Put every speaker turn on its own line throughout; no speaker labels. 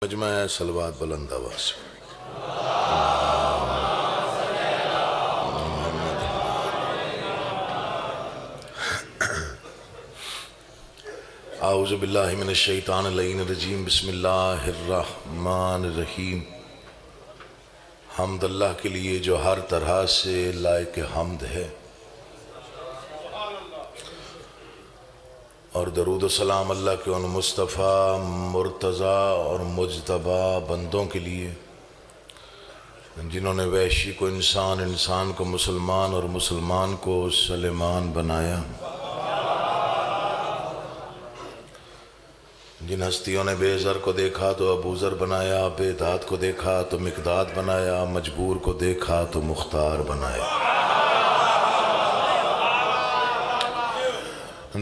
مجمع صلوات بلند آواز سے اعوذ باللہ من الشیطان اللعین الرجیم بسم اللہ الرحمن الرحیم۔ حمد اللہ کے لیے جو ہر طرح سے لائق حمد ہے، اور درود و سلام اللہ کے ان مصطفیٰ مرتضیٰ اور مجتبیٰ بندوں کے لیے جنہوں نے وحشی کو انسان، انسان کو مسلمان اور مسلمان کو سلیمان بنایا، جن ہستیوں نے بے زر کو دیکھا تو ابو ذر بنایا، بے داد کو دیکھا تو مقداد بنایا، مجبور کو دیکھا تو مختار بنایا۔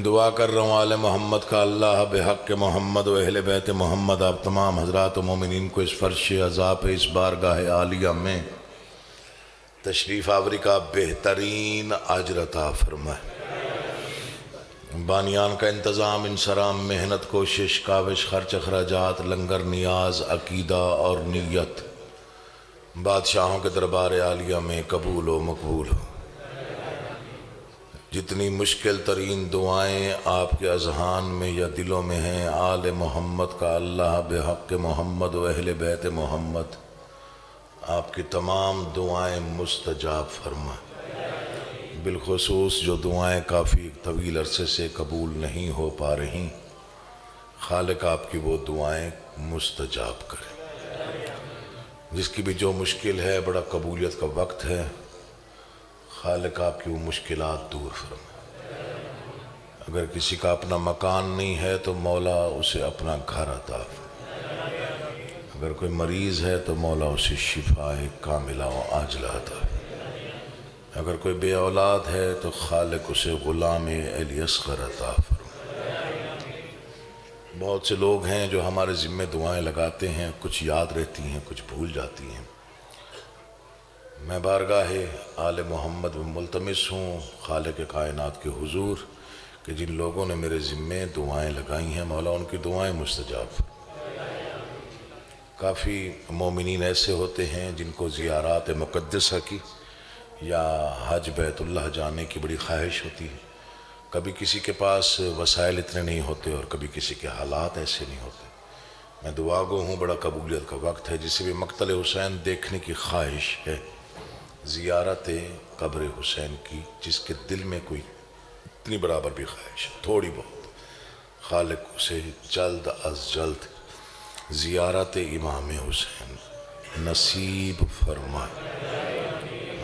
دعا کر رہا ہوں آل محمد کا اللہ بحق محمد و اہل بیت محمد آپ تمام حضرات و مومنین کو اس فرش عذاب اس بارگاہ عالیہ میں تشریف آوری کا بہترین اجر عطا فرمائے۔ بانیان کا انتظام، انصرام، محنت، کوشش، کاوش، خرچ، اخراجات، لنگر، نیاز، عقیدہ اور نیت بادشاہوں کے دربار عالیہ میں قبول و مقبول ہو۔ جتنی مشکل ترین دعائیں آپ کے اذہان میں یا دلوں میں ہیں، آل محمد کا اللہ بحق محمد و اہل بیت محمد آپ کی تمام دعائیں مستجاب فرمائے۔ بالخصوص جو دعائیں کافی طویل عرصے سے قبول نہیں ہو پا رہی، خالق آپ کی وہ دعائیں مستجاب کرے۔ جس کی بھی جو مشکل ہے، بڑا قبولیت کا وقت ہے، خالق آپ کی وہ مشکلات دور فرمائے۔ اگر کسی کا اپنا مکان نہیں ہے تو مولا اسے اپنا گھر عطا فرمائے۔ اگر کوئی مریض ہے تو مولا اسے شفاء کاملہ و عاجلہ عطا فرمائے۔ اگر کوئی بے اولاد ہے تو خالق اسے غلام علی اصغر عطا فرمائے۔ بہت سے لوگ ہیں جو ہمارے ذمہ دعائیں لگاتے ہیں، کچھ یاد رہتی ہیں، کچھ بھول جاتی ہیں۔ میں بارگاہ آل محمد میں ملتمس ہوں خالق کائنات کے حضور کہ جن لوگوں نے میرے ذمے دعائیں لگائی ہیں، مولا ان کی دعائیں مستجاب۔ کافی مومنین ایسے ہوتے ہیں جن کو زیارات مقدسہ کی یا حج بیت اللہ جانے کی بڑی خواہش ہوتی ہے۔ کبھی کسی کے پاس وسائل اتنے نہیں ہوتے اور کبھی کسی کے حالات ایسے نہیں ہوتے۔ میں دعا گو ہوں، بڑا قبولیت کا وقت ہے۔ جسے بھی مقتل حسین دیکھنے کی خواہش ہے، زیارت قبر حسین کی، جس کے دل میں کوئی اتنی برابر بھی خواہش ہے، تھوڑی بہت، خالق اسے جلد از جلد زیارت امام حسین نصیب فرمائے۔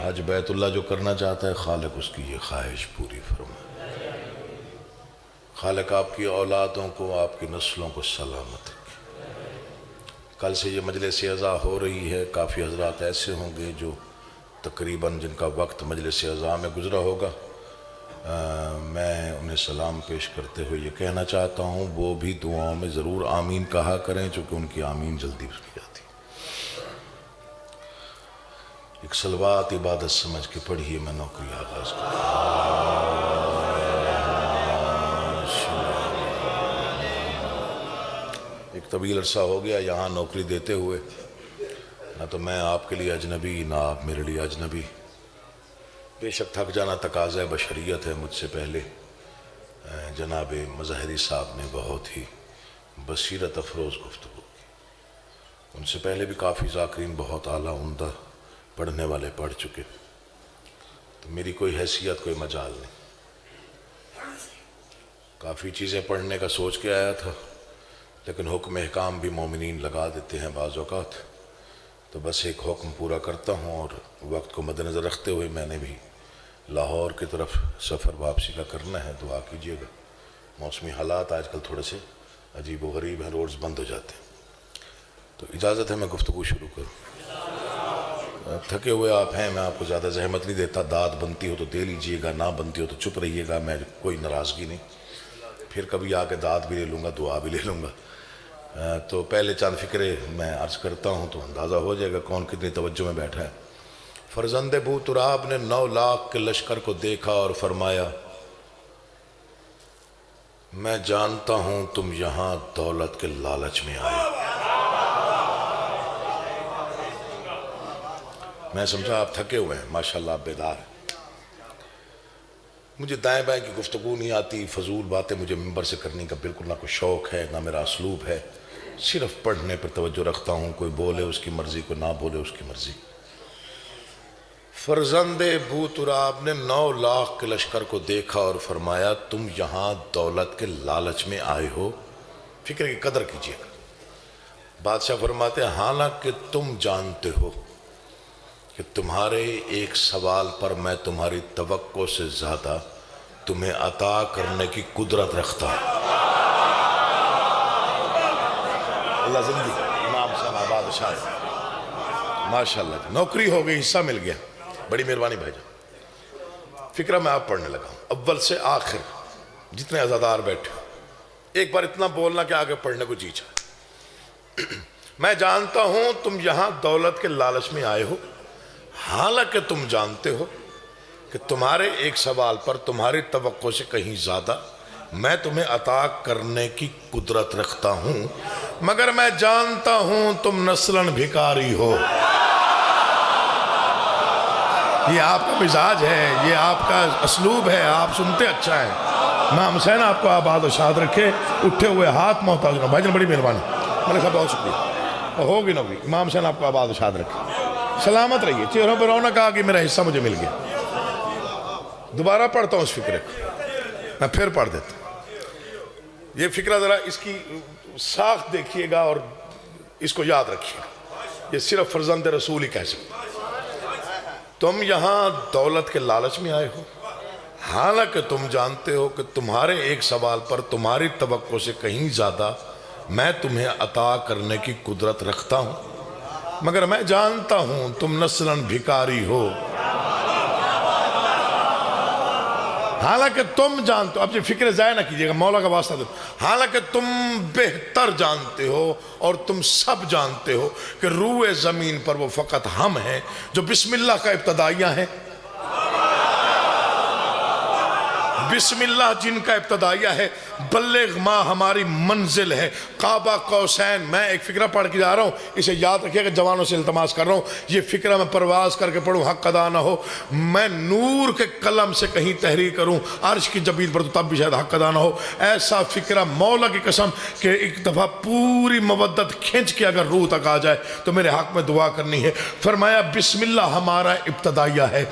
حج بیت اللہ جو کرنا چاہتا ہے، خالق اس کی یہ خواہش پوری فرمائے۔ خالق آپ کی اولادوں کو، آپ کی نسلوں کو سلامت رکھے۔ کل سے یہ مجلس عزا ہو رہی ہے، کافی حضرات ایسے ہوں گے جو تقریباً جن کا وقت مجلس عزا میں گزرا ہوگا۔ میں انہیں سلام پیش کرتے ہوئے یہ کہنا چاہتا ہوں، وہ بھی دعاؤں میں ضرور آمین کہا کریں، چونکہ ان کی آمین جلدی سنی جاتی ہے۔ ایک صلوات عبادت سمجھ کے پڑھیے، میں نوکری آغاز کرتا ہوں۔ ایک طویل عرصہ ہو گیا یہاں نوکری دیتے ہوئے، نہ تو میں آپ کے لیے اجنبی، نہ آپ میرے لیے اجنبی۔ بے شک تھک جانا تقاضۂ بشریت ہے۔ مجھ سے پہلے جناب مظہری صاحب نے بہت ہی بصیرت افروز گفتگو کی۔ ان سے پہلے بھی کافی ذاکرین بہت اعلیٰ عمدہ پڑھنے والے پڑھ چکے، تو میری کوئی حیثیت، کوئی مجال نہیں۔ کافی چیزیں پڑھنے کا سوچ کے آیا تھا، لیکن حکم احکام بھی مومنین لگا دیتے ہیں بعض اوقات، تو بس ایک حکم پورا کرتا ہوں۔ اور وقت کو مد نظر رکھتے ہوئے میں نے بھی لاہور کی طرف سفر واپسی کا کرنا ہے، دعا کیجیے گا۔ موسمی حالات آج کل تھوڑے سے عجیب و غریب ہیں، روڈز بند ہو جاتے ہیں، تو اجازت ہے میں گفتگو شروع کروں۔ تھکے ہوئے آپ ہیں، میں آپ کو زیادہ زحمت نہیں دیتا۔ داد بنتی ہو تو دے لیجیے گا، نہ بنتی ہو تو چپ رہیے گا، میں کوئی ناراضگی نہیں۔ پھر کبھی آ کے داد بھی لے لوں گا، دعا بھی لے لوں گا۔ تو پہلے چند فکرے میں عرض کرتا ہوں تو اندازہ ہو جائے گا کون کتنی توجہ میں بیٹھا ہے۔ فرزند بو تراب نے 9 لاکھ کے لشکر کو دیکھا اور فرمایا، میں جانتا ہوں تم یہاں دولت کے لالچ میں آئے۔ میں سمجھا آپ تھکے ہوئے ہیں، ماشاءاللہ آپ بیدار ہیں۔ مجھے دائیں بائیں کی گفتگو نہیں آتی، فضول باتیں مجھے ممبر سے کرنے کا بالکل نہ کوئی شوق ہے، نہ میرا اسلوب ہے، صرف پڑھنے پر توجہ رکھتا ہوں، کوئی بولے اس کی مرضی، کوئی نہ بولے اس کی مرضی۔ فرزند بو تراب نے 9 لاکھ کے لشکر کو دیکھا اور فرمایا تم یہاں دولت کے لالچ میں آئے ہو، فکر کی قدر کیجئے گا۔ بادشاہ فرماتے ہیں حالانکہ تم جانتے ہو کہ تمہارے ایک سوال پر میں تمہاری توقع سے زیادہ تمہیں عطا کرنے کی قدرت رکھتا ہوں۔ اللہ زندگی امام صاحب آباد شاہ ماشاءاللہ جی، نوکری ہو گئی، حصہ مل گیا، بڑی مہربانی بھائی جان۔ فکرہ میں آپ پڑھنے لگا ہوں اول سے آخر، جتنے عزادار بیٹھے ہو ایک بار اتنا بولنا کہ آگے پڑھنے کو جی چاہے۔ میں جانتا ہوں تم یہاں دولت کے لالچ میں آئے ہو، حالانکہ تم جانتے ہو کہ تمہارے ایک سوال پر تمہاری توقع سے کہیں زیادہ میں تمہیں عطا کرنے کی قدرت رکھتا ہوں، مگر میں جانتا ہوں تم نسلاً بھکاری ہو۔ یہ آپ کا مزاج ہے، یہ آپ کا اسلوب ہے، آپ سنتے اچھا ہے۔ امام حسین آپ کو آباد و شاد رکھے، اٹھے ہوئے ہاتھ محتاج نہ بھائی جان، بڑی مہربانی، میں نے کہا بہت شکریہ، ہوگی نہ ہوگی۔ امام حسین آپ کو آباد و شاد رکھے، سلامت رہیے، چہروں پر رونق آ کہ میرا حصہ مجھے مل گیا۔ دوبارہ پڑھتا ہوں اس فکرے کو، میں پھر پڑھ دیتا ہوں۔ یہ فکرہ ذرا اس کی ساخت دیکھیے گا اور اس کو یاد رکھیے گا، یہ صرف فرزند رسول ہی کہہ سکتا۔ تم یہاں دولت کے لالچ میں آئے ہو، حالانکہ تم جانتے ہو کہ تمہارے ایک سوال پر تمہاری توقع سے کہیں زیادہ میں تمہیں عطا کرنے کی قدرت رکھتا ہوں، مگر میں جانتا ہوں تم نسلاً بھکاری ہو۔ حالانکہ تم جانتے ہو، اب یہ فکر ضائع نہ کیجئے گا، مولا کا واسطہ دو، حالانکہ تم بہتر جانتے ہو اور تم سب جانتے ہو کہ روح زمین پر وہ فقط ہم ہیں جو بسم اللہ کا ابتدائیہ ہیں، بسم اللہ جن کا ابتدائیہ ہے، بلغ ما ہماری منزل ہے، قابہ قوسین۔ میں ایک فکرہ پڑھ کے جا رہا ہوں، اسے یاد رکھیے کہ جوانوں سے التماس کر رہا ہوں، یہ فکرہ میں پرواز کر کے پڑھوں، حق ادا نہ ہو، میں نور کے قلم سے کہیں تحریر کروں، عرش کی جبین پر تو تب بھی شاید حق ادا نہ ہو۔ ایسا فکرہ مولا کی قسم کہ ایک دفعہ پوری مودت کھینچ کے اگر روح تک آ جائے تو میرے حق میں دعا کرنی ہے۔ فرمایا بسم اللہ ہمارا ابتدائیہ ہے،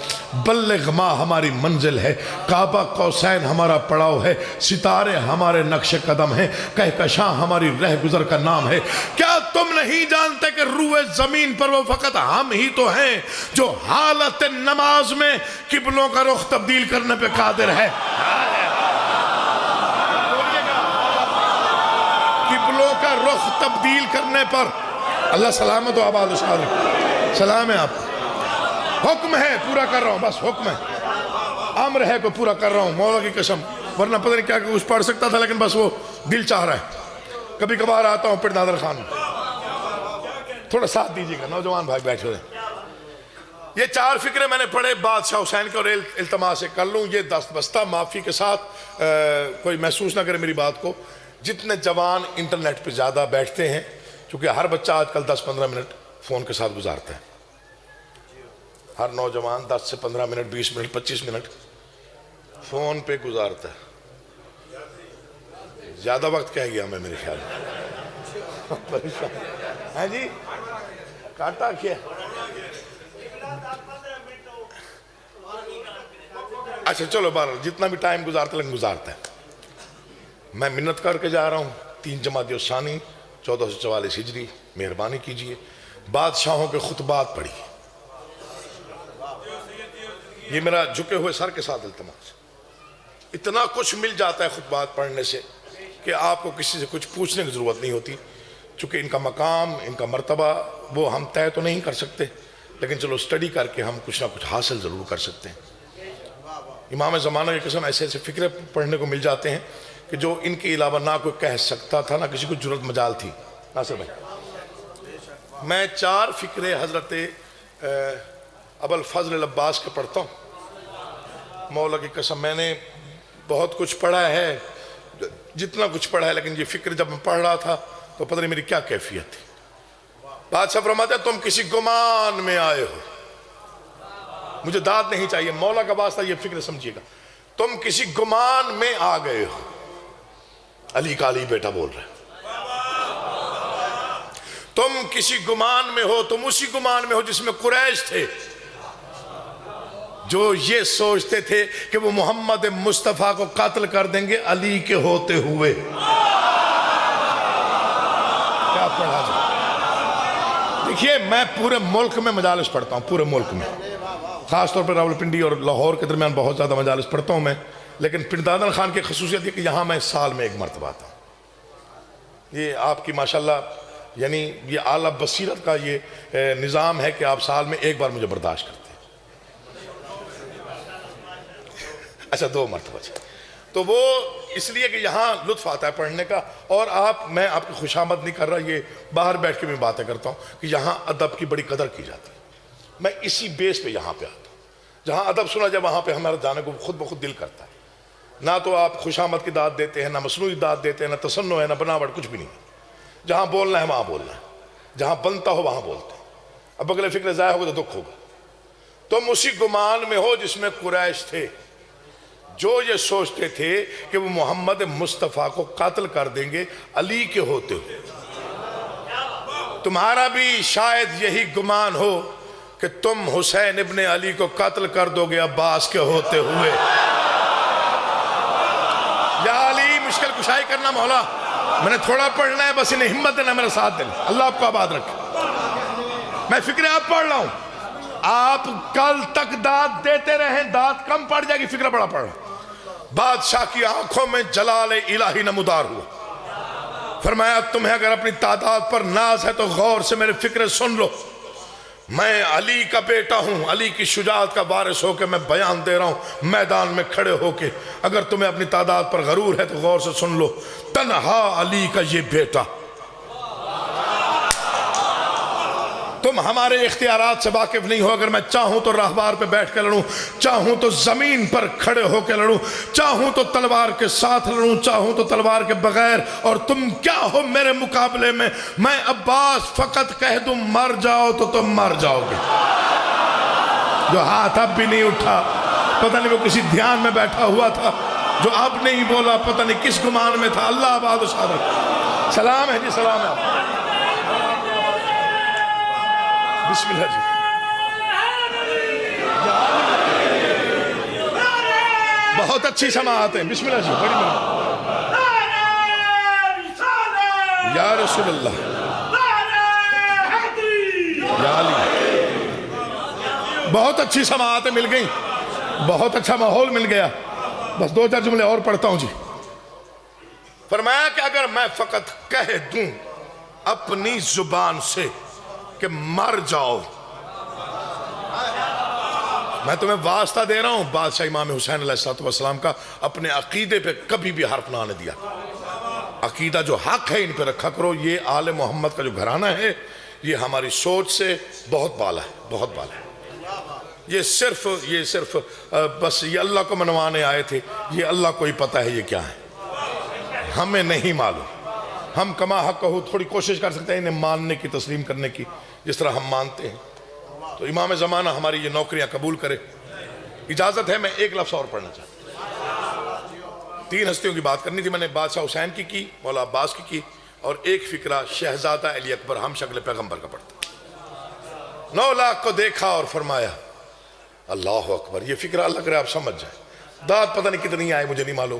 بلغ ما ہماری منزل ہے، قابہ قوسین ہمارا پڑاؤ ہے، ستارے ہمارے نقش قدم ہیں، کہکشاں ہماری رہ گزر کا نام ہے۔ کیا تم نہیں جانتے کہ روح زمین پر وہ فقط ہم ہی تو ہیں جو حالت نماز میں قبلوں کا رخ تبدیل کرنے پہ قادر ہے؟ قبلوں کا رخ تبدیل کرنے پر اللہ سلامت و آباد و شاد، سلام ہے آپ کو، حکم ہے پورا کر رہا ہوں، بس حکم ہے، امر ہے کو پورا کر رہا ہوں مولا کی قسم، ورنہ پتہ نہیں کیا کچھ پڑھ سکتا تھا لیکن بس وہ دل چاہ رہا ہے۔ کبھی کبھار آتا ہوں پھر نادر خان، تھوڑا ساتھ دیجیے گا، نوجوان بھائی بیٹھے ہوئے۔ یہ 4 فکرے میں نے پڑھے بادشاہ حسین کے اور التماس سے کر لوں، یہ دست بستہ معافی کے ساتھ کوئی محسوس نہ کرے میری بات کو۔ جتنے جوان انٹرنیٹ پہ زیادہ بیٹھتے ہیں، چونکہ ہر بچہ آج کل 10-15 منٹ فون کے ساتھ گزارتا ہے، ہر نوجوان 10 سے 15 منٹ 20 منٹ 25 منٹ فون پہ گزارتا ہے، زیادہ وقت کہہ گیا میں میرے خیال میں، ہاں جی کاٹا کیا، اچھا چلو بہرحال جتنا بھی ٹائم گزارتا ہے لیکن گزارتا ہے۔ میں منت کر کے جا رہا ہوں، 3 جمادی الثانی 1444 ہجری، مہربانی کیجئے، بادشاہوں کے خطبات پڑھیے، یہ میرا جھکے ہوئے سر کے ساتھ التماس۔ اتنا کچھ مل جاتا ہے خطبات پڑھنے سے کہ آپ کو کسی سے کچھ پوچھنے کی ضرورت نہیں ہوتی، چونکہ ان کا مقام، ان کا مرتبہ وہ ہم طے تو نہیں کر سکتے، لیکن چلو سٹڈی کر کے ہم کچھ نہ کچھ حاصل ضرور کر سکتے ہیں۔ امام زمانہ کی قسم ایسے ایسے فکرے پڑھنے کو مل جاتے ہیں کہ جو ان کے علاوہ نہ کوئی کہہ سکتا تھا، نہ کسی کو جرأت مجال تھی۔ ناصر بھائی میں 4 فکرے حضرت ابوالفضل العباس کے پڑھتا ہوں، مولا کی قسم میں نے بہت کچھ پڑھا ہے، جتنا کچھ پڑھا ہے، لیکن یہ فکر جب میں پڑھ رہا تھا تو پتہ نہیں میری کیا کیفیت تھی۔ بادشاہ فرماتا ہے تم کسی گمان میں آئے ہو، مجھے داد نہیں چاہیے، مولا کا واسطہ یہ فکر سمجھیے گا. تم کسی گمان میں آ گئے ہو. علی کا علی بیٹا بول رہے ہیں. تم کسی گمان میں ہو، تم اسی گمان میں ہو جس میں قریش تھے، جو یہ سوچتے تھے کہ وہ محمد مصطفیٰ کو قتل کر دیں گے علی کے ہوتے ہوئے. کیا پڑھا جائے؟ دیکھیے میں پورے ملک میں مجالس پڑھتا ہوں، پورے ملک میں، خاص طور پر راولپنڈی اور لاہور کے درمیان بہت زیادہ مجالس پڑھتا ہوں میں، لیکن پردادن خان کی خصوصیت یہ کہ یہاں میں سال میں ایک مرتبہ آتا ہوں. یہ آپ کی ماشاءاللہ یعنی یہ اعلیٰ بصیرت کا یہ نظام ہے کہ آپ سال میں ایک بار مجھے برداشت کرتے ہیں. اچھا 2 مرتبہ. تو وہ اس لیے کہ یہاں لطف آتا ہے پڑھنے کا، اور میں آپ کی خوشامد نہیں کر رہا، یہ باہر بیٹھ کے میں باتیں کرتا ہوں کہ یہاں ادب کی بڑی قدر کی جاتی ہے. میں اسی بیس پہ یہاں پہ آتا ہوں. جہاں ادب سنا جائے وہاں پہ ہمارا جانے کو خود بخود دل کرتا ہے. نہ تو آپ خوشامد کی داد دیتے ہیں، نہ مصنوعی داد دیتے ہیں، نہ تصنع ہے، نہ بناوٹ، کچھ بھی نہیں. جہاں بولنا ہے وہاں بولنا ہے، جہاں بنتا ہو وہاں بولتے ہیں. اب اگلے فکر ضائع ہوگا تو دکھ ہوگا. تم اسی گمان میں ہو جس میں قریش تھے، جو یہ سوچتے تھے کہ وہ محمد مصطفیٰ کو قتل کر دیں گے علی کے ہوتے ہوئے. تمہارا بھی شاید یہی گمان ہو کہ تم حسین ابن علی کو قتل کر دو گے عباس کے ہوتے ہوئے. یا علی مشکل کشائی کرنا مولا، میں نے تھوڑا پڑھنا ہے، بس انہیں ہمت دینا، میرا ساتھ دینا. اللہ آپ کو آباد رکھے. میں فکر آپ پڑھ رہا ہوں. آپ کل تک داد دیتے رہیں، داد کم پڑ جائے گی، فکر بڑا پڑھ رہا. بادشاہ کی آنکھوں میں جلال الہی نمودار ہوا. فرمایا تمہیں اگر اپنی تعداد پر ناز ہے تو غور سے میرے فکر سن لو. میں علی کا بیٹا ہوں، علی کی شجاعت کا وارث ہو کے میں بیان دے رہا ہوں میدان میں کھڑے ہو کے. اگر تمہیں اپنی تعداد پر غرور ہے تو غور سے سن لو. تنہا علی کا یہ بیٹا. تم ہمارے اختیارات سے واقف نہیں ہو. اگر میں چاہوں تو راہبار پہ بیٹھ کے لڑوں، چاہوں تو زمین پر کھڑے ہو کے لڑوں، چاہوں تو تلوار کے ساتھ لڑوں، چاہوں تو تلوار کے بغیر. اور تم کیا ہو میرے مقابلے میں؟ میں عباس فقط کہہ دوں مر جاؤ تو تم مر جاؤ گے. جو ہاتھ اب بھی نہیں اٹھا، پتہ نہیں وہ کسی دھیان میں بیٹھا ہوا تھا. جو اب نہیں بولا پتہ نہیں کس گمان میں تھا. اللہ آباد و شاد. سلام ہے جی، سلام ہے. بسم اللہ جی. بہت اچھی سماعت ہے. بسم اللہ جی. بڑی مہربانی. یا رسول اللہ، یا علی. بہت اچھی سماعتیں مل گئیں، بہت اچھا ماحول مل گیا. بس 2-4 جملے اور پڑھتا ہوں جی. فرمایا کہ اگر میں فقط کہہ دوں اپنی زبان سے کہ مر جاؤ، میں تمہیں واسطہ دے رہا ہوں بادشاہ امام حسین علیہ السلام کا، اپنے عقیدے پہ کبھی بھی حرف نہ آنے دیا. عقیدہ جو حق ہے ان پہ رکھا کرو. یہ آل محمد کا جو گھرانہ ہے یہ ہماری سوچ سے بہت بالا ہے، بہت بالا ہے. یہ صرف بس یہ اللہ کو منوانے آئے تھے. یہ اللہ کو ہی پتہ ہے یہ کیا ہے، ہمیں نہیں معلوم. ہم کما حق کہو تھوڑی کوشش کر سکتے ہیں انہیں ماننے کی، تسلیم کرنے کی، جس طرح ہم مانتے ہیں. تو امام زمانہ ہماری یہ نوکریاں قبول کرے. اجازت ہے میں ایک لفظ اور پڑھنا چاہتا ہوں. 3 ہستیوں کی بات کرنی تھی. میں نے بادشاہ حسین کی مولا عباس کی اور ایک فکرہ شہزادہ علی اکبر ہم شکل پیغمبر کا پڑھتا. 9 لاکھ کو دیکھا اور فرمایا اللہ اکبر. یہ فکرہ اللہ کرے آپ سمجھ جائیں. داد پتہ نہیں کتنی آئے مجھے نہیں معلوم،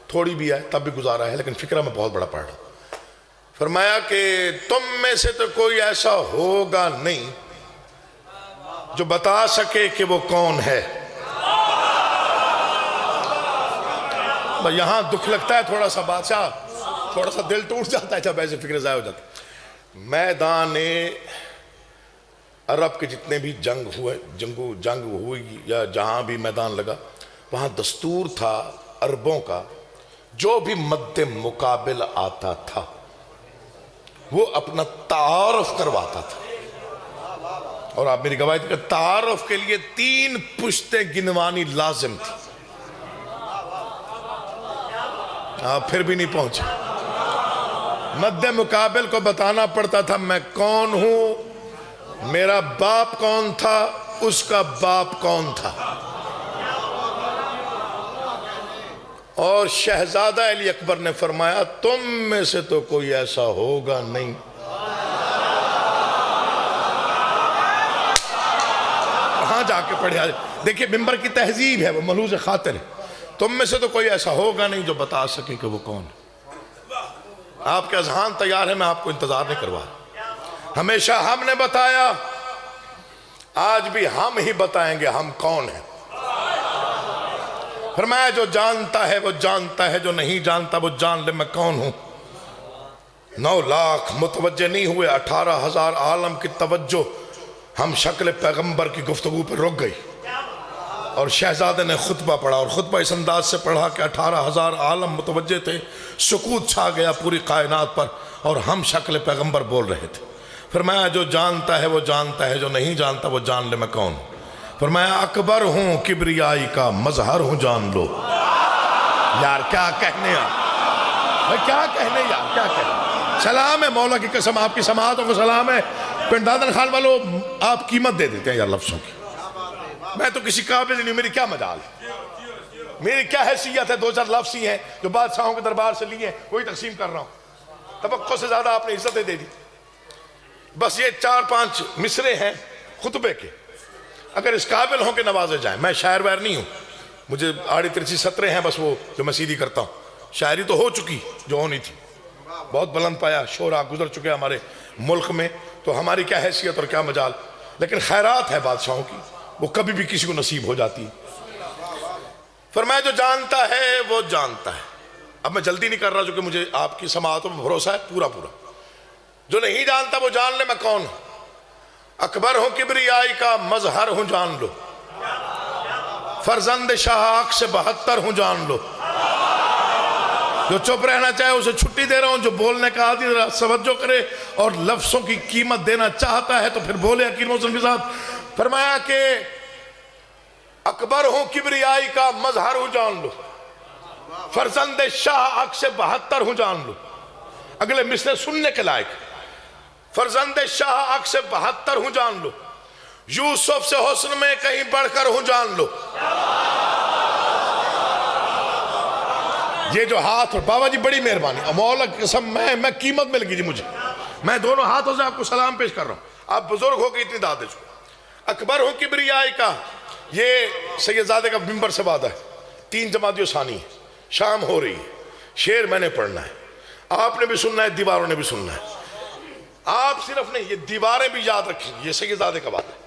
تھوڑی بھی آئے تب بھی گزارا ہے، لیکن فکرہ میں بہت بڑا پڑھ رہا ہوں. فرمایا کہ تم میں سے تو کوئی ایسا ہوگا نہیں جو بتا سکے کہ وہ کون ہے. یہاں دکھ لگتا ہے تھوڑا سا بادشاہ، تھوڑا سا دل ٹوٹ جاتا ہے جب ایسے فکر ضائع ہو جاتا. میدان عرب کے جتنے بھی جنگ ہوئی یا جہاں بھی میدان لگا، وہاں دستور تھا عربوں کا، جو بھی مد مقابل آتا تھا وہ اپنا تعارف کرواتا تھا. اور آپ میری گواہی کہ تعارف کے لیے 3 پشتیں گنوانی لازم تھی. آپ پھر بھی نہیں پہنچے. مد مقابل کو بتانا پڑتا تھا میں کون ہوں، میرا باپ کون تھا، اس کا باپ کون تھا؟ اور شہزادہ علی اکبر نے فرمایا تم میں سے تو کوئی ایسا ہوگا نہیں۔ کہاں جا کے پڑھے؟ دیکھیں ممبر کی تہذیب ہے، وہ ملحوظ خاطر ہے۔ تم میں سے تو کوئی ایسا ہوگا نہیں جو بتا سکے کہ وہ کون ہے۔ آپ کے اذہان تیار ہے، میں آپ کو انتظار نہیں کروا۔ ہمیشہ ہم نے بتایا، آج بھی ہم ہی بتائیں گے ہم کون ہیں۔ فرمایا جو جانتا ہے وہ جانتا ہے، جو نہیں جانتا وہ جان لے میں کون ہوں۔ 9 لاکھ متوجہ نہیں ہوئے، 18,000 عالم کی توجہ ہم شکل پیغمبر کی گفتگو پر رک گئی، اور شہزادے نے خطبہ پڑھا، اور خطبہ اس انداز سے پڑھا کہ 18,000 عالم متوجہ تھے، سکوت چھا گیا پوری کائنات پر، اور ہم شکل پیغمبر بول رہے تھے۔ فرمایا جو جانتا ہے وہ جانتا ہے، جو نہیں جانتا وہ جان لے میں کون ہوں۔ فرمایا اکبر ہوں کبریائی کا مظہر ہوں جان لو۔ یار کیا کہنے آپ، کیا کہنے یار، کیا کہنے۔ سلام ہے مولا کی قسم، آپ کی سماعتوں کو سلام ہے۔ پنڈادن خان والوں آپ قیمت دے دیتے ہیں یار لفظوں کی۔ میں تو کسی قابل نہیں، میری کیا مجال ہے، میری کیا حیثیت ہے، 2-4 لفظ ہی ہیں جو بادشاہوں کے دربار سے لیے ہیں، وہی تقسیم کر رہا ہوں۔ توقع سے زیادہ آپ نے عزتیں دے دی۔ بس یہ 4-5 مصرے ہیں خطبے کے، اگر اس قابل ہوں کہ نوازے جائیں۔ میں شاعر وائر نہیں ہوں، مجھے آڑی ترچی سطریں ہیں بس وہ جو میں سیدھی کرتا ہوں۔ شاعری تو ہو چکی جو ہونی تھی، بہت بلند پایا شعراء گزر چکے ہمارے ملک میں، تو ہماری کیا حیثیت اور کیا مجال۔ لیکن خیرات ہے بادشاہوں کی، وہ کبھی بھی کسی کو نصیب ہو جاتی ہے۔ فرمایا جو جانتا ہے وہ جانتا ہے۔ اب میں جلدی نہیں کر رہا چونکہ مجھے آپ کی سماعتوں میں بھروسہ ہے پورا پورا۔ جو نہیں جانتا وہ جان لے میں کون ہوں۔ اکبر ہوں کبریائی کا مظہر ہوں جان لو، فرزند شاہاک سے 72 ہوں جان لو۔ جو چپ رہنا چاہے اسے چھٹی دے رہا ہوں، جو بولنے کا عادی توجہ کرے اور لفظوں کی قیمت دینا چاہتا ہے تو پھر بولے عقیل محسن کے ساتھ۔ فرمایا کہ اکبر ہوں کبریائی کا مظہر ہوں جان لو، فرزند شاہاک سے 72 ہوں جان لو۔ اگلے مصرے سننے کے لائق، فرزند شاہاک سے 72 ہوں جان لو، یوسف سے حسن میں کہیں بڑھ کر ہوں جان لو۔ یہ جو ہاتھ، اور بابا جی بڑی مہربانی، مولا کی قسم میں قیمت مل گئی جی مجھے، میں دونوں ہاتھوں سے آپ کو سلام پیش کر رہا ہوں۔ آپ بزرگ ہو کے اتنی داد دے چکے۔ اکبر ہوں کبریائی کا، یہ سیدزادے کا ممبر سے وعدہ ہے۔ 3 جمادی ثانی ہے، شام ہو رہی ہے، شعر میں نے پڑھنا ہے، آپ نے بھی سننا ہے، دیواروں نے بھی سننا ہے۔ آپ صرف نہیں، یہ دیواریں بھی یاد رکھیں، یہ سیدزادے کا وعدہ ہے۔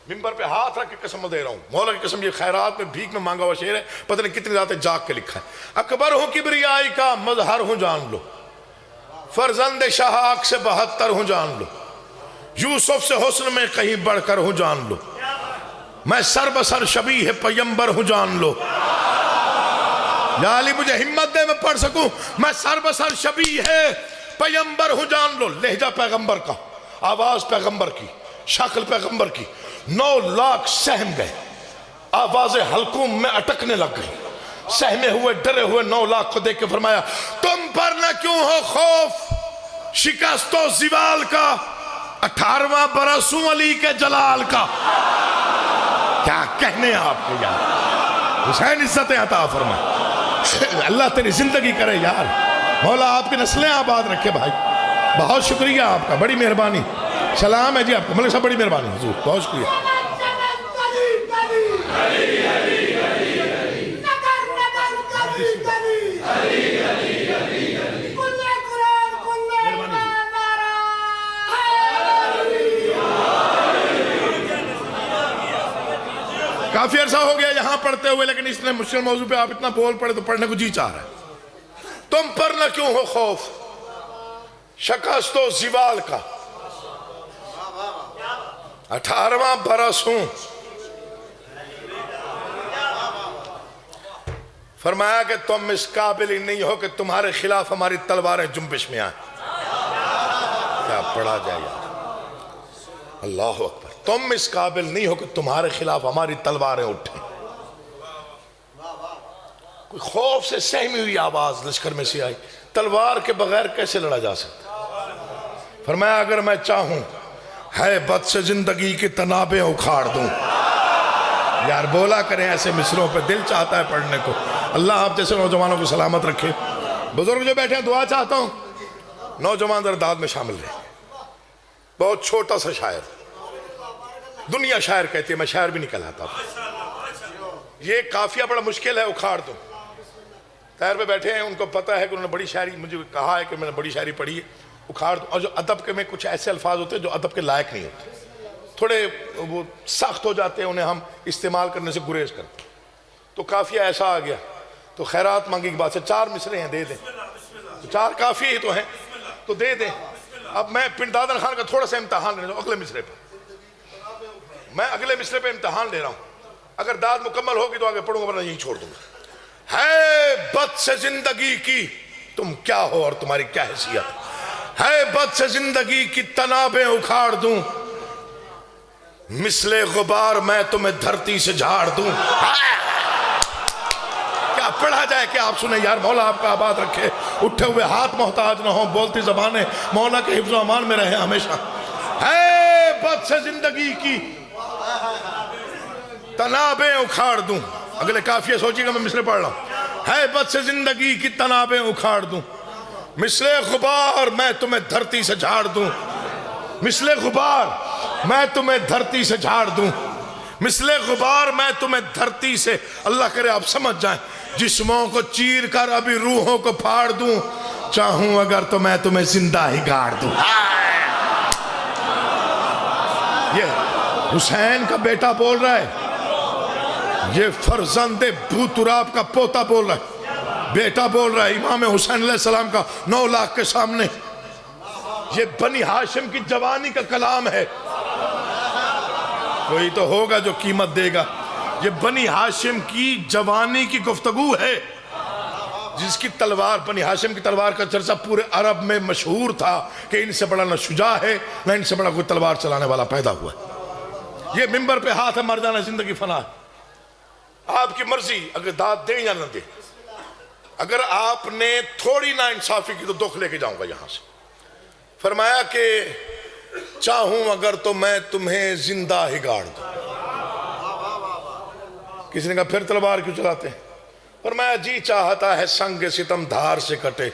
ممبر پہ ہاتھ رکھ کے قسم دے رہا ہوں، مولا کی قسم، یہ خیرات میں بھیک میں مانگا ہوا شعر ہے، پتہ نہیں کتنی ذاتیں جاگ کے لکھا ہے۔ اکبر ہوں کبریائی کا مظہر ہوں جان لو، فرزند شاہاک سے 72 ہوں جان لو، یوسف سے حسن میں کہیں بڑھ کر ہوں جان لو، میں سر بسر شبیہ پیمبر ہوں جان لو۔ یا علی مجھے ہمت دے میں پڑھ سکوں، میں سر بسر شبیہ پیمبر ہوں جان لو۔ لہجہ پیغمبر کا، آواز پیغمبر کی، شکل پیغمبر کی۔ 9 لاکھ سہم گئے، آواز حلقوم میں اٹکنے لگ گئی، سہمے ہوئے ڈرے ہوئے 9 لاکھ کو دیکھ کے فرمایا تم پر نہ کیوں ہو خوف شکست و زوال کا، 18واں برسوں علی کے جلال کا۔ کیا کہنے ہیں آپ کو یار، حسین عزتیں عطا فرمائے، اللہ تیری زندگی کرے یار، مولا آپ کی نسلیں آباد رکھے بھائی۔ بہت شکریہ آپ کا، بڑی مہربانی، سلام ہے جی آپ کو ملک صاحب، بڑی مہربانی حضور، بہت شکریہ۔ کافی عرصہ ہو گیا یہاں پڑھتے ہوئے، لیکن اس نے مشکل موضوع پہ آپ اتنا بول پڑے تو پڑھنے کو جی چاہ رہا ہے۔ تم پر نہ کیوں ہو خوف شکست و زوال کا، 18واں برس ہوں۔ فرمایا کہ تم اس قابل ہی نہیں ہو کہ تمہارے خلاف ہماری تلواریں جنبش میں آئیں۔ کیا پڑھا جائے یار، اللہ اکبر، تم اس قابل نہیں ہو کہ تمہارے خلاف ہماری تلواریں اٹھیں۔ کوئی خوف سے سہمی ہوئی آواز لشکر میں سے آئی، تلوار کے بغیر کیسے لڑا جا سکتا؟ فرمایا اگر میں چاہوں ہے بد سے زندگی کی تنابیں اکھاڑ دوں. یار بولا کریں ایسے مصروں پہ، دل چاہتا ہے پڑھنے کو. اللہ آپ جیسے نوجوانوں کو سلامت رکھے. بزرگ جو بیٹھے ہیں دعا چاہتا ہوں نوجوان ارداد میں شامل رہے. بہت چھوٹا سا شاعر، دنیا شاعر کہتی ہے، میں شاعر بھی نہیں کہلاتا. یہ قافیہ بڑا مشکل ہے، اکھاڑ دوں. خیر پہ بیٹھے ہیں، ان کو پتہ ہے کہ انہوں نے بڑی شاعری مجھے کہا ہے کہ میں نے بڑی شاعری پڑھی ہے. اکھاڑ دوں. اور جو ادب کے میں کچھ ایسے الفاظ ہوتے ہیں جو ادب کے لائق نہیں ہوتے، تھوڑے وہ سخت ہو جاتے ہیں، انہیں ہم استعمال کرنے سے گریز کرتے ہیں. تو قافیہ ایسا آ گیا تو خیرات مانگی کی بات سے 4 مصرے ہیں، دے دیں. 4 قافیے ہی تو ہیں تو دے دیں. اب میں پنڈادن خان کا تھوڑا سا امتحان لے رہا ہوں اگلے مصرے پہ. میں اگلے مصرے پہ امتحان لے رہا ہوں. اگر داد مکمل ہوگی تو آگے پڑھوں گا، ورنہ یہیں چھوڑ دوں گا. ہے بد سے زندگی کی تم کیا ہو اور تمہاری کیا حیثیت. ہے بد سے زندگی کی تنابیں اکھاڑ دوں، مثل غبار میں تمہیں دھرتی سے جھاڑ دوں. کیا پڑھا جائے کہ آپ سنیں یار. مولا آپ کا آباد رکھے. اٹھے ہوئے ہاتھ محتاج نہ ہوں، بولتی زبانیں مولا کے حفظ و امان میں رہیں ہمیشہ. ہے بد سے زندگی کی تنابیں اکھاڑ دوں. اگلے قافیہ سوچیے گا، میں مصرے پڑھ رہا ہوں. ہے بد سے زندگی کی تنابیں اکھاڑ دوں، مثل غبار میں تمہیں دھرتی سے جھاڑ دوں. مثل غبار میں تمہیں دھرتی سے جھاڑ دوں. مثل غبار میں تمہیں دھرتی سے. اللہ کرے آپ سمجھ جائیں. جسموں کو چیر کر ابھی روحوں کو پھاڑ دوں، چاہوں اگر تو میں تمہیں زندہ ہی گاڑ دوں. یہ حسین کا بیٹا بول رہا ہے، یہ فرزند بو تراب کا پوتا بول رہا ہے، بیٹا بول رہا ہے. امام حسین علیہ السلام کا 9 لاکھ کے سامنے یہ بنی ہاشم کی جوانی کا کلام ہے. کوئی تو ہوگا جو قیمت دے گا. یہ بنی ہاشم کی جوانی کی گفتگو ہے، جس کی تلوار، بنی ہاشم کی تلوار کا چرچا پورے عرب میں مشہور تھا کہ ان سے بڑا نہ شجاع ہے نہ ان سے بڑا کوئی تلوار چلانے والا پیدا ہوا ہے. یہ منبر پہ ہاتھ ہے، مر جانا زندگی فنا ہے. آپ کی مرضی، اگر داد دیں یا نہ دیں. اگر آپ نے تھوڑی نا انصافی کی تو دکھ لے کے جاؤں گا یہاں سے. فرمایا کہ چاہوں اگر تو میں تمہیں زندہ ہی گاڑ دوں. کسی نے کہا پھر تلوار کیوں چلاتے ہیں؟ فرمایا جی چاہتا ہے سنگ ستم دھار سے کٹے.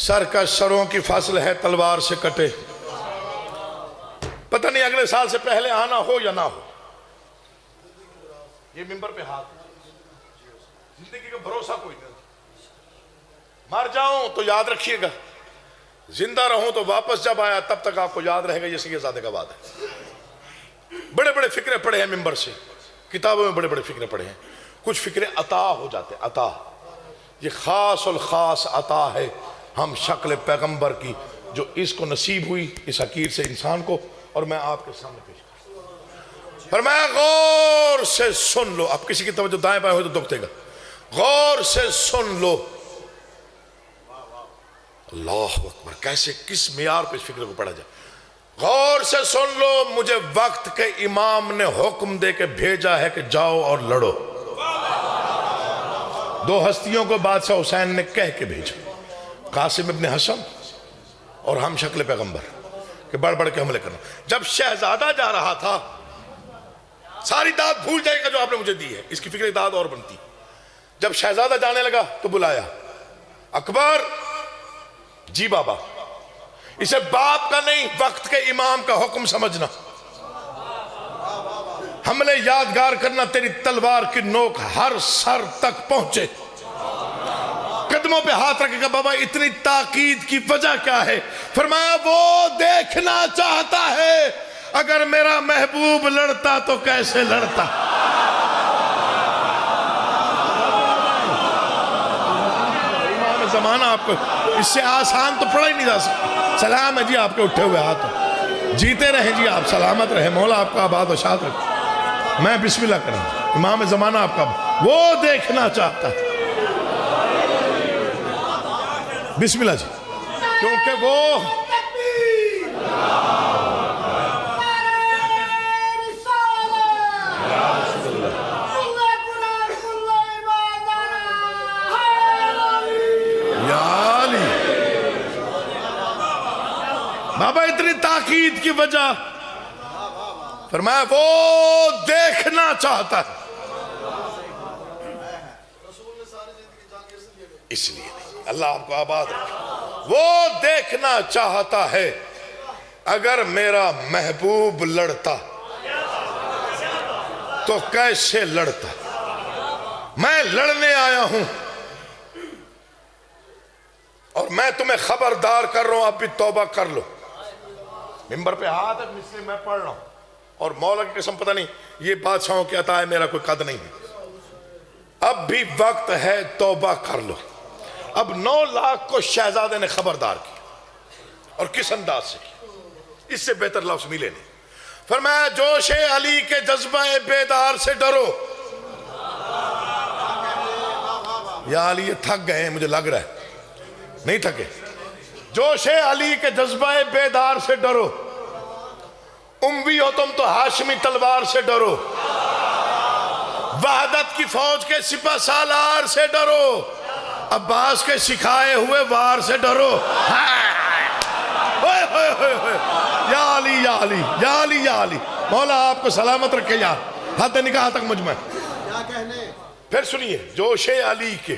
سر کا سروں کی فصل ہے تلوار سے کٹے. پتہ نہیں اگلے سال سے پہلے آنا ہو یا نہ ہو. یہ منبر پہ ہاتھ. زندگی کا بھروسہ کوئی نہیں. مر جاؤں تو یاد رکھیے گا، زندہ رہوں تو واپس جب آیا تب تک آپ کو یاد رہے گا. یہ سید زادے کا بات ہے. بڑے بڑے فکرے پڑھے ہیں منبر سے، کتابوں میں بڑے بڑے فکرے پڑھے ہیں. کچھ فکرے عطا ہو جاتے ہیں. عطا یہ خاص الخاص عطا ہے ہم شکل پیغمبر کی، جو اس کو نصیب ہوئی اس حقیر سے انسان کو، اور میں آپ کے سامنے پیش کرتا ہوں. فرمایا غور سے سن لو. اب کسی کی توجہ دائیں بائیں ہو تو دکھتے گا. غور سے سن لو. اللہ اکبر، کیسے کس معیار پہ اس فکر کو پڑھا جائے. غور سے سن لو، مجھے وقت کے امام نے حکم دے کے بھیجا ہے کہ جاؤ اور لڑو. 2 ہستیوں کو بادشاہ حسین نے کہہ کے بھیجا، قاسم ابن حسن اور ہم شکل پیغمبر، کہ بڑھ بڑھ کے حملے کرنا. جب شہزادہ جا رہا تھا، ساری داد بھول جائے گا جو آپ نے مجھے دی ہے، اس کی فکر داد اور بنتی. جب شہزادہ جانے لگا تو بلایا، اکبر. جی بابا. اسے باپ کا نہیں وقت کے امام کا حکم سمجھنا. حملے یادگار کرنا، تیری تلوار کی نوک ہر سر تک پہنچے. قدموں پہ ہاتھ رکھے گا. بابا اتنی تاکید کی وجہ کیا ہے؟ فرمایا وہ دیکھنا چاہتا ہے اگر میرا محبوب لڑتا تو کیسے لڑتا. امام زمانہ آپ کو اس سے آسان تو پڑھا ہی نہیں جا سکتا. سلام ہے جی آپ کے اٹھے ہوئے ہاتھ. جیتے رہیں جی آپ، سلامت رہیں، مولا آپ کا آباد و شاد رکھے. میں بسم اللہ کروں. امام زمانہ آپ کا وہ دیکھنا چاہتا ہے. بسم اللہ جی. کیونکہ وہ بابا اتنی تاکید کی وجہ فرمایا وہ دیکھنا چاہتا ہے، اس لیے نہیں، اللہ آپ کو آباد رکھے، وہ دیکھنا چاہتا ہے اگر میرا محبوب لڑتا تو کیسے لڑتا، میں لڑنے آیا ہوں اور میں تمہیں خبردار کر رہا ہوں، اب بھی توبہ کر لو۔ ممبر پہ ہاتھ ہے، مثل میں پڑھ رہا ہوں، اور مولا کی قسم پتہ نہیں یہ بادشاہوں کی عطا ہے، میرا کوئی قد نہیں ہے، اب بھی وقت ہے توبہ کر لو۔ اب 9 لاکھ کو شہزادے نے خبردار کیا، اور کس انداز سے کیا، اس سے بہتر لفظ ملے نہیں۔ فرمایا جوش علی کے جذبہ بیدار سے ڈرو۔ یا علی یہ تھک گئے ہیں، مجھے لگ رہا ہے نہیں تھکے۔ جوش علی کے جذبہ بیدار سے ڈرو، اموی ہو تم تو ہاشمی تلوار سے ڈرو، وحدت کی فوج کے سپہ سالار سے ڈرو، عباس کے سکھائے ہوئے وار سے ڈرو۔ یا علی یا علی یا علی یا علی، مولا آپ کو سلامت رکھے یار، حد نکاح تک مجمع۔ پھر سنیے، جوش علی کے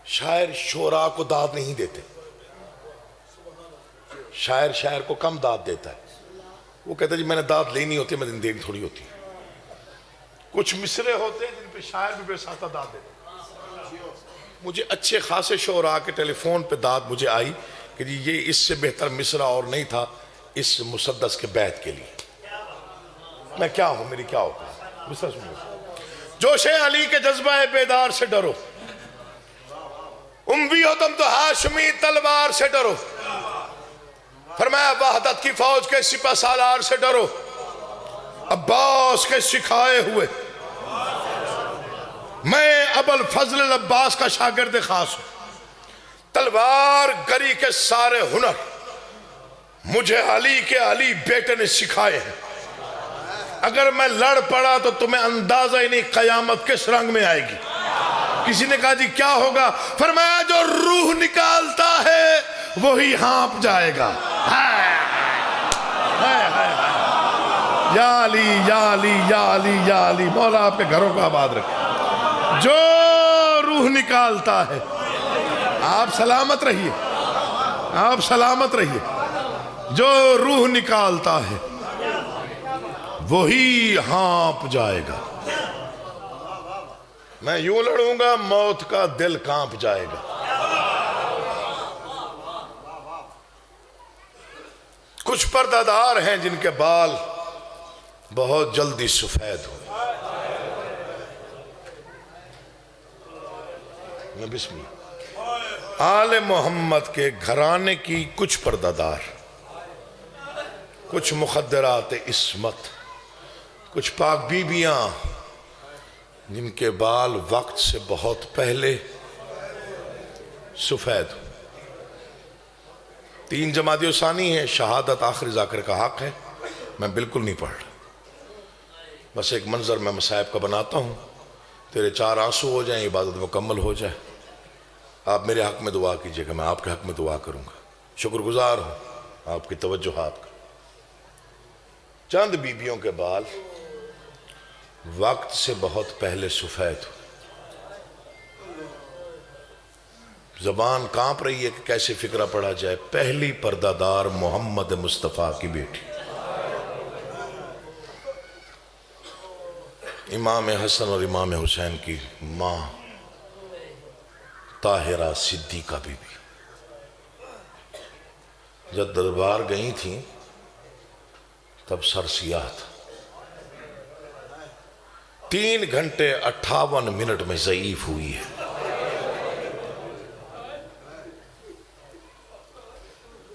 شاعر شعراء کو داد نہیں دیتے، شاعر کو کم داد دیتا ہے، وہ کہتا ہے جی میں نے داد لینی ہوتی ہے، میں دینی تھوڑی ہوتی ہے۔ کچھ مصرے ہوتے ہیں جن پہ شاعر بھی بے ساتھ داد دیتے ہیں۔ مجھے اچھے خاصے شعراء کے ٹیلی فون پہ داد مجھے آئی کہ جی یہ اس سے بہتر مصرع اور نہیں تھا اس مسدس کے بیعت کے لیے۔ میں کیا ہوں، میری کیا ہوگا، مصرع سنیے۔ جوش علی کے جذبہ بیدار سے ڈرو، اموی ہو تم تو ہاشمی تلوار سے ڈرو، فرمایا وحدت کی فوج کے سپہ سالار سے ڈرو، عباس کے سکھائے ہوئے، میں ابوالفضل العباس کا شاگرد خاص ہوں، تلوار گری کے سارے ہنر مجھے علی کے علی بیٹے نے سکھائے ہیں، اگر میں لڑ پڑا تو تمہیں اندازہ ہی نہیں قیامت کس رنگ میں آئے گی۔ کسی نے کہا جی کیا ہوگا، فرمایا جو روح نکالتا ہے وہی ہانپ جائے گا۔ یا علی یا علی یا علی یا علی، مولا آپ کے گھروں کو آباد رکھے۔ جو روح نکالتا ہے، آپ سلامت رہیے، آپ سلامت رہیے، جو روح نکالتا ہے وہی ہانپ جائے گا۔ میں یوں لڑوں گا موت کا دل کانپ جائے گا۔ کچھ پردہ دار ہیں جن کے بال بہت جلدی سفید ہوئے۔ میں بسم اللہ، آل محمد کے گھرانے کی کچھ پردہ دار، کچھ مخدرات عصمت، کچھ پاک بیبیاں جن کے بال وقت سے بہت پہلے سفید ہوئے۔ 3 جمادی ثانی ہے، شہادت آخری ذاکر کا حق ہے، میں بالکل نہیں پڑھ رہا، بس ایک منظر میں مصائب کا بناتا ہوں، تیرے 4 آنسو ہو جائیں، عبادت مکمل ہو جائے۔ آپ میرے حق میں دعا کیجئے گا، میں آپ کے حق میں دعا کروں گا۔ شکر گزار ہوں آپ کی توجہات کا۔ چند بیبیوں کے بال وقت سے بہت پہلے سفید ہوئے، زبان کانپ رہی ہے کہ کیسے فکرہ پڑھا جائے۔ پہلی پردہ دار محمد مصطفیٰ کی بیٹی، امام حسن اور امام حسین کی ماں طاہرہ صدیقہ بی بی، جب دربار گئی تھیں تب سر سیاہ تھا، 3 گھنٹے 58 منٹ میں ضعیف ہوئی ہے۔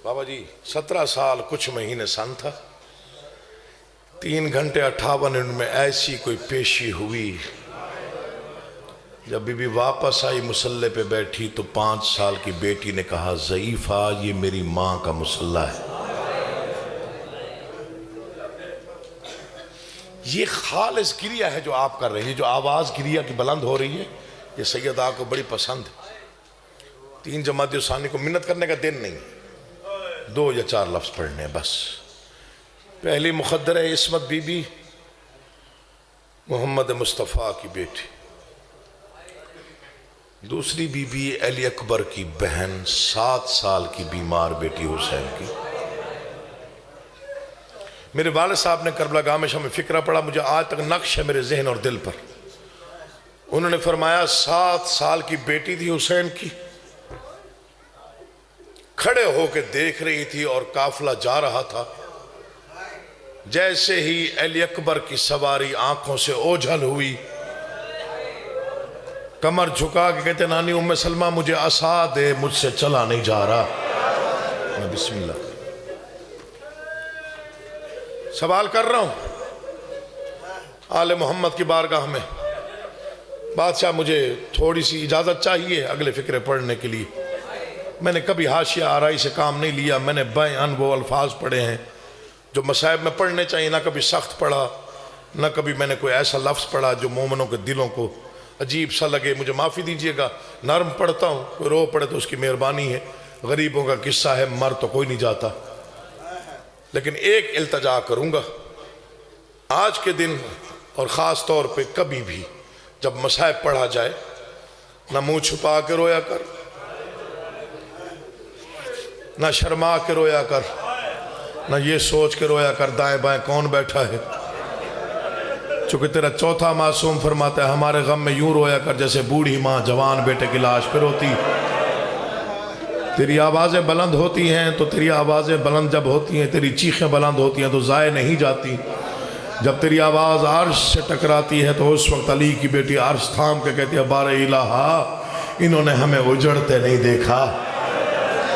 بابا جی 17 سال کچھ مہینے سن تھا، 3 گھنٹے 58 منٹ میں ایسی کوئی پیشی ہوئی، جب بی بی واپس آئی مصلی پہ بیٹھی تو 5 سال کی بیٹی نے کہا ضعیفہ یہ میری ماں کا مصلی ہے۔ یہ خالص گریہ ہے جو آپ کر رہے ہیں، جو آواز گریہ کی بلند ہو رہی ہے، یہ سیدہ کو بڑی پسند ہے۔ 3 جمادی ثانی کو منت کرنے کا دن نہیں، 2 یا 4 لفظ پڑھنے بس۔ پہلی مخدرہ عصمت بی بی محمد مصطفیٰ کی بیٹی، دوسری بی بی علی اکبر کی بہن 7 سال کی بیمار بیٹی حسین کی۔ میرے والد صاحب نے کربلا گاہ میں میں فکرہ پڑھا، مجھے آج تک نقش ہے میرے ذہن اور دل پر۔ انہوں نے فرمایا 7 سال کی بیٹی تھی حسین کی، کھڑے ہو کے دیکھ رہی تھی اور قافلہ جا رہا تھا، جیسے ہی علی اکبر کی سواری آنکھوں سے اوجھل ہوئی، کمر جھکا کے کہتے نانی ام سلمہ مجھے عصا دے، مجھ سے چلا نہیں جا رہا۔ میں بسم اللہ سوال کر رہا ہوں آل محمد کی بارگاہ میں، بادشاہ مجھے تھوڑی سی اجازت چاہیے اگلے فقرے پڑھنے کے لیے۔ میں نے کبھی حاشیہ آرائی سے کام نہیں لیا، میں نے بیان وہ الفاظ پڑھے ہیں جو مصائب میں پڑھنے چاہیے، نہ کبھی سخت پڑھا، نہ کبھی میں نے کوئی ایسا لفظ پڑھا جو مومنوں کے دلوں کو عجیب سا لگے۔ مجھے معافی دیجئے گا، نرم پڑھتا ہوں، کوئی رو پڑھے تو اس کی مہربانی ہے، غریبوں کا قصہ ہے، مر تو کوئی نہیں جاتا۔ لیکن ایک التجا کروں گا، آج کے دن اور خاص طور پہ کبھی بھی جب مصائب پڑھا جائے، نہ منہ چھپا کے رویا کر، نہ شرما کے رویا کر، نہ یہ سوچ کے رویا کر دائیں بائیں کون بیٹھا ہے۔ چونکہ تیرا چوتھا معصوم فرماتا ہے ہمارے غم میں یوں رویا کر جیسے بوڑھی ماں جوان بیٹے کی لاش پہ روتی۔ تیری آوازیں بلند ہوتی ہیں تو تیری آوازیں بلند جب ہوتی ہیں، تیری چیخیں بلند ہوتی ہیں تو ضائع نہیں جاتی۔ جب تیری آواز عرش سے ٹکراتی ہے تو اس وقت علی کی بیٹی عرش تھام کے کہتی ہے بار الہا انہوں نے ہمیں اجڑتے نہیں دیکھا۔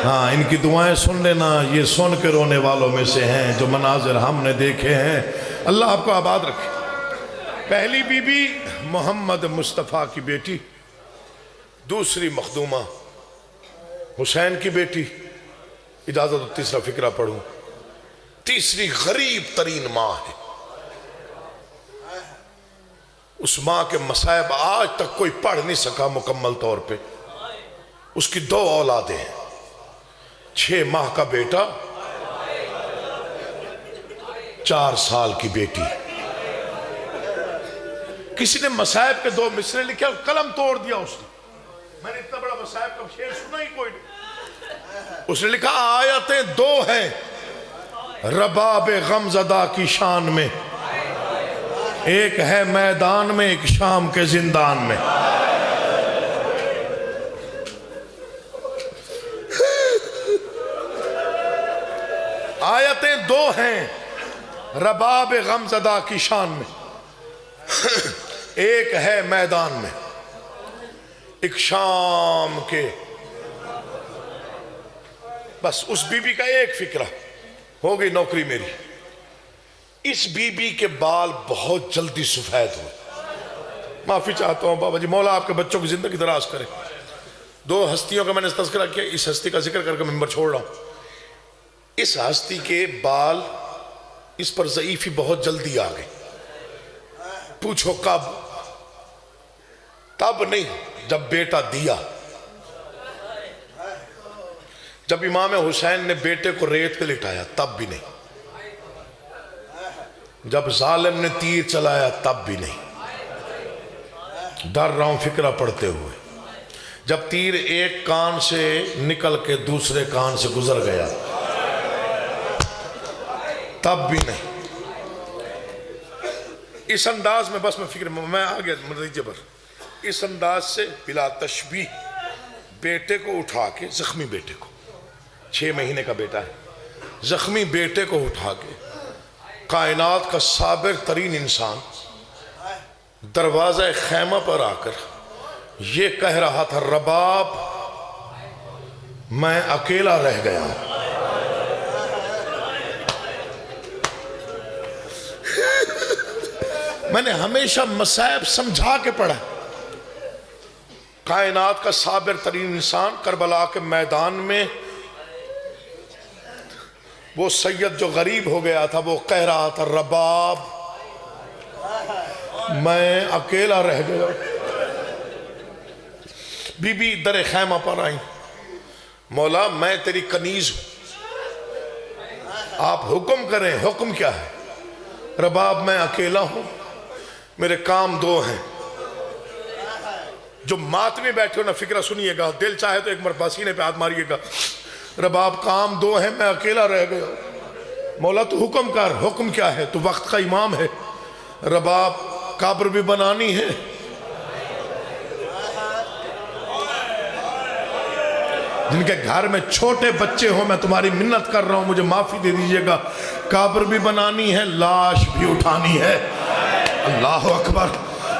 ہاں ان کی دعائیں سن لینا، یہ سن کے رونے والوں میں سے ہیں جو مناظر ہم نے دیکھے ہیں۔ اللہ آپ کو آباد رکھے۔ پہلی بی بی محمد مصطفیٰ کی بیٹی، دوسری مخدومہ حسین کی بیٹی، اجازت تو تیسرا فقرہ پڑھوں۔ تیسری غریب ترین ماں ہے، اس ماں کے مصائب آج تک کوئی پڑھ نہیں سکا مکمل طور پہ۔ اس کی 2 اولادیں ہیں، 6 ماہ کا بیٹا، 4 سال کی بیٹی۔ کسی نے مصائب کے 2 مصرے لکھے اور قلم توڑ دیا اس نے۔ میں نے اتنا بڑا مصائب کا شعر سنا ہی کوئی نہیں۔ اس نے لکھا آیتیں 2 ہیں رباب غمزدہ کی شان میں، ایک ہے میدان میں ایک شام کے زندان میں۔ آیتیں 2 ہیں رباب غمزدہ کی شان میں، ایک ہے میدان میں ایک شام کے۔ بس اس بی بی کا ایک فکرہ ہو گئی نوکری میری۔ اس بی بی کے بال بہت جلدی سفید ہوئے۔ معافی چاہتا ہوں بابا جی، مولا آپ کے بچوں کی زندگی دراز کرے۔ 2 ہستیوں کا میں نے تذکرہ کیا، اس ہستی کا ذکر کر کے ممبر چھوڑ رہا ہوں۔ اس ہستی کے بال اس پر ضعیفی بہت جلدی آ گئی۔ پوچھو کب؟ تب نہیں جب بیٹا دیا۔ جب امام حسین نے بیٹے کو ریت پہ لٹایا تب بھی نہیں، جب ظالم نے تیر چلایا تب بھی نہیں۔ ڈر رہا ہوں فقرہ پڑھتے ہوئے، جب تیر ایک کان سے نکل کے دوسرے کان سے گزر گیا تب بھی نہیں۔ اس انداز میں بس میں فکر میں آگیا نتیجے پر، اس انداز سے بلا تشبیہ بیٹے کو اٹھا کے، زخمی بیٹے کو، 6 مہینے کا بیٹا ہے، زخمی بیٹے کو اٹھا کے کائنات کا صابر ترین انسان دروازہ خیمہ پر آ کر یہ کہہ رہا تھا رباب میں اکیلا رہ گیا ہوں۔ میں نے ہمیشہ مصائب سمجھا کے پڑھا۔ کائنات کا صابر ترین انسان کربلا کے میدان میں وہ سید جو غریب ہو گیا تھا وہ کہہ رہا تھا رباب میں اکیلا رہ گیا۔ بی بی در خیمہ پر آئی، مولا میں تیری کنیز ہوں، آپ حکم کریں. حکم کیا ہے؟ رباب میں اکیلا ہوں, میرے کام دو ہیں. جو ماتمی بیٹھے ہو نا فکرہ سنیے گا, دل چاہے تو ایک مرتبہ سینے پہ ہاتھ ماریے گا. رباب کام دو ہیں, میں اکیلا رہ گیا. مولا تو حکم کر. حکم کیا ہے؟ تو وقت کا امام ہے. رباب قبر بھی بنانی ہے, جن کے گھر میں چھوٹے بچے ہوں, میں تمہاری منت کر رہا ہوں, مجھے معافی دے دیجئے گا. قبر بھی بنانی ہے, لاش بھی اٹھانی ہے. اللہ اکبر.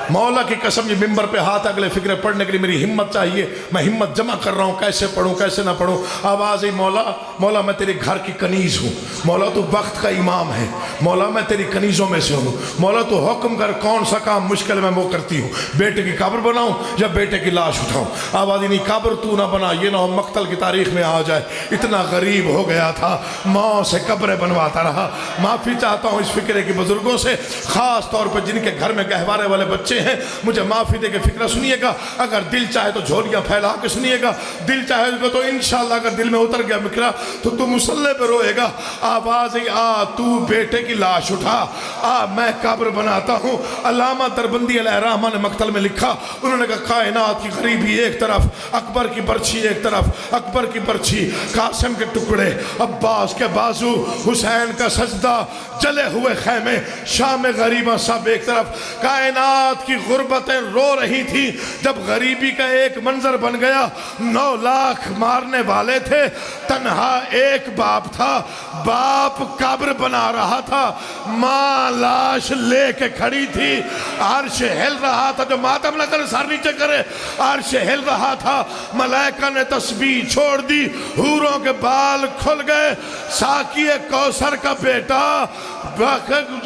مولا کی قسم, یہ ممبر پہ ہاتھ اگلے فکرے پڑھنے کے لیے میری ہمت چاہیے. میں ہمت جمع کر رہا ہوں, کیسے پڑھوں کیسے نہ پڑھوں. آواز ہی مولا, مولا میں تیرے گھر کی کنیز ہوں. مولا تو وقت کا امام ہے. مولا میں تیری کنیزوں میں سے ہوں. مولا تو حکم کر, کون سا کام مشکل میں وہ کرتی ہوں. بیٹے کی قبر بناؤں یا بیٹے کی لاش اٹھاؤں. آواز ہی نہیں, قبر تو نہ بنا, یہ نہ ہو مقتل کی تاریخ میں آ جائے. اتنا غریب ہو گیا تھا, ماں سے قبریں بنواتا رہا. معافی چاہتا ہوں اس فکرے کے بزرگوں سے, خاص طور پر جن کے گھر میں گہوارے والے بچے ہیں. مجھے معافی دے کے فکرہ سنیے گا. اگر دل چاہے تو جھولیاں پھیلا کے سنیے گا. دل چاہے تو انشاءاللہ اگر دل میں اتر گیا فکرہ تو تو مصلے پہ روئے گا. آواز ہی, آ تو بیٹے کی لاش اٹھا, آ میں قبر بناتا ہوں. علامہ دربندی علیہ الرحمہ نے مقتل میں لکھا, انہوں نے کہا کائنات کی غریبی ایک طرف, اکبر کی برچھی ایک طرف, اکبر کی برچھی, قاسم کے ٹکڑے, عباس کے بازو, حسین کا سجدہ, جلے ہوئے خیمے, شام غریبہ سب ایک طرف. کائنات کی غربتیں رو رہی تھی. جب غریبی کا ایک منظر بن گیا, 9 لاکھ مارنے والے تھے, تنہا ایک باپ تھا. باپ قبر بنا رہا تھا, ماں لاش لے کے کھڑی تھی. عرش ہل رہا تھا, جو ماتم نہ کرے سر نیچے کرے. عرش ہل رہا تھا, ملائکہ نے تسبیح چھوڑ دی, حوروں کے بال کھل گئے. ساقی کوثر کا بیٹا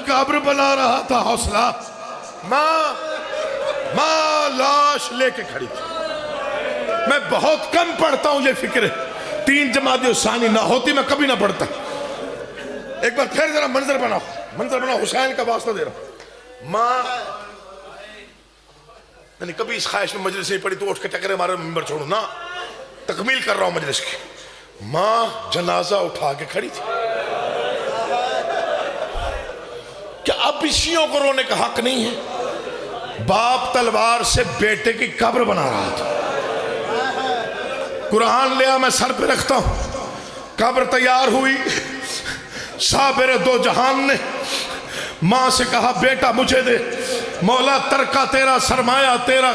قبر بنا رہا تھا. حوصلہ, ماں لاش لے کے کھڑی تھی. میں بہت کم پڑھتا ہوں یہ فکر, 3 جمادی ثانی نہ ہوتی میں کبھی نہ پڑھتا. ایک بار پھر ذرا منظر بناؤ, حسین کا واسطہ دے رہا ہوں. ماں, میں نے کبھی اس خواہش میں مجلس نہیں پڑھی تو اٹھ کے ٹکرے مارے ممبر چھوڑوں نا, تکمیل کر رہا ہوں مجلس کی. ماں جنازہ اٹھا کے کھڑی تھی. کیا اب شیعوں کو رونے کا حق نہیں ہے؟ باپ تلوار سے بیٹے کی قبر بنا رہا تھا. قرآن لیا میں سر پہ رکھتا ہوں. قبر تیار ہوئی, صابر دو جہان نے ماں سے کہا بیٹا مجھے دے. مولا ترکہ تیرا, سرمایہ تیرا,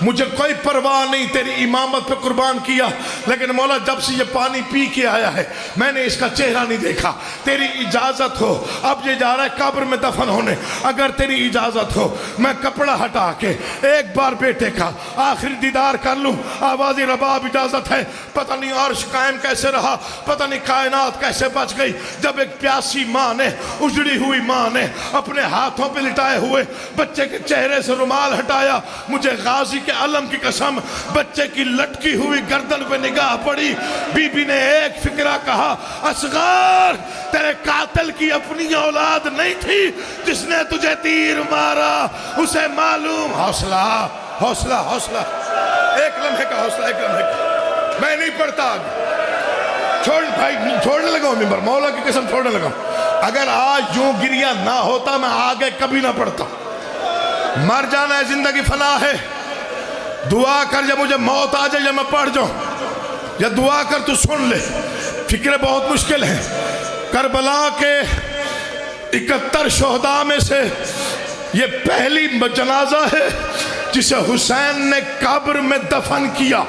مجھے کوئی پرواہ نہیں, تیری امامت پہ قربان کیا. لیکن مولا جب سے یہ پانی پی کے آیا ہے میں نے اس کا چہرہ نہیں دیکھا. تیری اجازت ہو, اب یہ جا رہا ہے قبر میں دفن ہونے, اگر تیری اجازت ہو میں کپڑا ہٹا کے ایک بار بیٹے کا آخری دیدار کر لوں. آوازی رباب اجازت ہے. پتہ نہیں عرش قائم کیسے رہا, پتہ نہیں کائنات کیسے بچ گئی. جب ایک پیاسی ماں نے, اجڑی ہوئی ماں نے اپنے ہاتھوں پہ لٹائے ہوئے بچے کے چہرے سے رومال ہٹایا, مجھے غازی کے علم کی قسم بچے کی لٹکی ہوئی گردن پہ نگاہ پڑی. بی بی نے ایک فکرہ کہا, اصغر تیرے قاتل کی اپنی اولاد نہیں تھی جس نے تجھے تیر مارا, اسے معلوم. حوصلہ, حوصلہ, حوصلہ, ایک لمحے کا حوصلہ, ایک لمحے کا. میں نہیں پڑھتا آگے, چھوڑنے لگا ہوں ممبر, مولا کی قسم چھوڑنے لگا ہوں. اگر آج یوں گریہ نہ ہوتا میں آگے کبھی نہ پڑھتا. مر جانا ہے, زندگی فنا ہے. دعا کر جب مجھے موت آ جائے یا میں پڑھ جاؤں, یا دعا کر تو سن لے. فکرے بہت مشکل ہیں. کربلا کے 71 شہداء میں سے یہ پہلی جنازہ ہے جسے حسین نے قبر میں دفن کیا.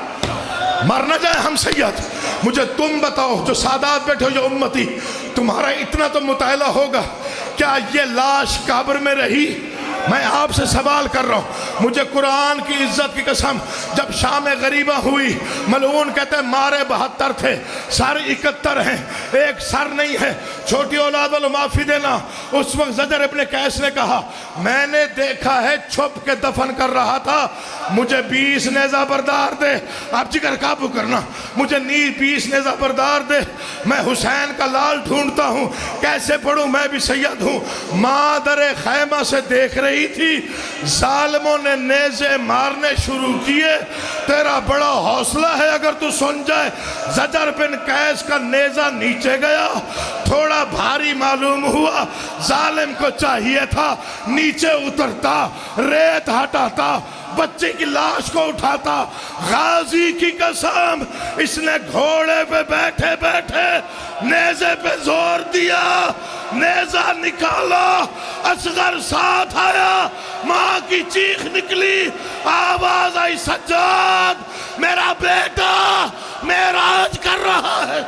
مر نہ جائے ہم سید. مجھے تم بتاؤ جو سادات بیٹھے ہو, جو امتی, تمہارا اتنا تو مطالعہ ہوگا, کیا یہ لاش قبر میں رہی؟ میں آپ سے سوال کر رہا ہوں. مجھے قرآن کی عزت کی قسم, جب شام غریبہ ہوئی, ملعون کہتے ہیں مارے 72 تھے, سر 71 ہیں, ایک سر نہیں ہے. چھوٹی اولاد والوں معافی دینا, اس وقت زجر ابن قیس نے کہا میں نے دیکھا ہے چھپ کے دفن کر رہا تھا, مجھے 20 نیزہ بردار دے. آپ جگر قابو کرنا, مجھے 20 نیزہ بردار دے. میں حسین کا لال ڈھونڈتا ہوں, کیسے پڑھوں, میں بھی سید ہوں. ماں در خیمہ سے دیکھ رہی تھی, ظالموں نے نیزے مارنے شروع کیے. تیرا بڑا حوصلہ ہے اگر تو سن جائے. زجر بن
قیس کا نیزہ نیچے گیا، تھوڑا بھاری معلوم ہوا، ظالم کو چاہیے تھا نیچے اترتا، ریت ہٹاتا، بچے کی لاش کو اٹھاتا۔ غازی کی قسم، اس نے گھوڑے پہ بیٹھے بیٹھے نیزے پہ زور دیا، نیزہ نکالا، اصغر ساتھ آیا، ماں کی چیخ نکلی، آواز آئی، سجاد میرا بیٹا معراج کر رہا ہے۔